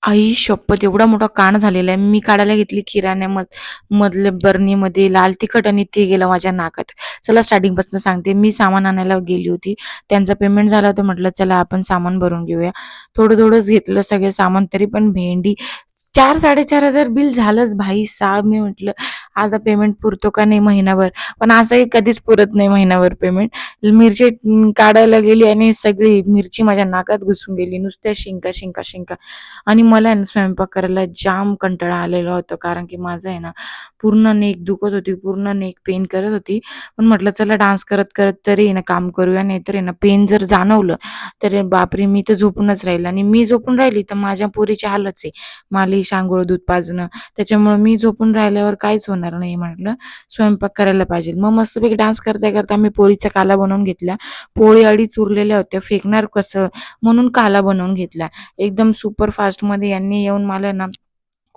आई शपथ! एवढा मोठा कांड झालेला आहे. मी काढायला घेतली मधल्या बरणीमध्ये लाल तिखट आणि ते गेलं माझ्या नाकात. चला स्टार्टिंगपासून सांगते. मी सामान आणायला गेली होती. त्यांचं पेमेंट झालं होतं. म्हटलं चला आपण सामान भरून घेऊया. थोडं-थोडंच घेतलं सगळे सामान, तरी पण भेंडी 4,000-4,500 बिल झालंच भाईसाहब. मी म्हटलं आता पेमेंट पुरतो का नाही महिनाभर. पण असंही कधीच पुरत नाही महिनाभर पेमेंट. मिरची काढायला गेली आणि सगळी मिरची माझ्या नाकात घुसून गेली. नुसत्या शिंका, शिंका, शिंका. आणि मला आहे ना स्वयंपाक करायला जाम कंटाळा आलेला होता. कारण की माझं आहे ना पूर्ण नेक दुखत होती, पूर्ण नेक पेन करत होती. पण म्हटलं चला डान्स करत-करत तरी आहे ना काम करूया. नाहीतर आहे ना पेन जर जाणवलं तर बापरे! मी तर झोपूनच राहील आणि मी झोपून राहिली तर माझ्या पोरीची हालच आहे. मालिश, अंघोळ, दूध पाजणं. त्याच्यामुळं मी झोपून राहिल्यावर काहीच होणार नाही. म्हटलं स्वयंपाक करायला पाहिजे. मग मस्तपैकी डान्स करता-करता मी पोळीचा काला बनवून घेतला. पोळी अडीच उरलेल्या होत्या, फेकणार कसं म्हणून काला बनवून घेतला. एकदम सुपर फास्टमध्ये यांनी येऊन मला ना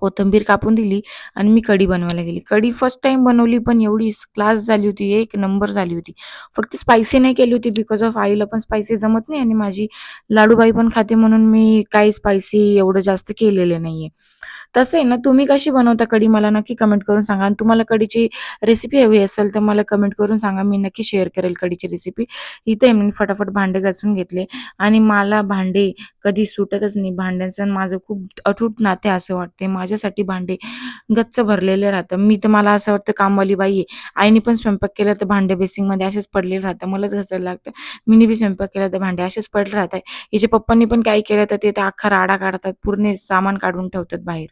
कोथिंबीर कापून दिली आणि मी कढी बनवायला गेली. कढी फर्स्ट टाईम बनवली, पण एवढी क्लास झाली होती, एक नंबर झाली होती. फक्त स्पायसी नाही केली होती बिकॉज ऑफ आईला पण स्पायसी जमत नाही आणि माझी लाडूबाई पण खाते म्हणून मी काही स्पायसी एवढं जास्त केलेले नाहीये. तसं आहे ना, तुम्ही कशी बनवता कढी मला नक्की कमेंट करून सांगा आणि तुम्हाला कढीची रेसिपी हवी असेल तर मला कमेंट करून सांगा. मी नक्की शेअर करेल कढीची रेसिपी. इथे मी फटाफट भांडे घासून घेतले आणि मला भांडे कधी सुटतच नाही. भांड्यांचं आणि माझं खूप अतूट नाते असं वाटते. माझ्यासाठी भांडे गच्च भरलेले राहतं. मी तर मला असं वाटतं कामवाली बाई आहे. आईने पण स्वयंपाक केला तर भांडे बेसिंगमध्ये असेच पडलेले राहतात. मलाच घासायला लागतं. मीनी बी स्वयंपाक केला तर भांडे असेच पडले राहतात. हिच्या पप्पांनी पण काही केलं तर ते तर अख्खा राडा काढतात. पूर्ण सामान काढून ठेवतात बाहेर.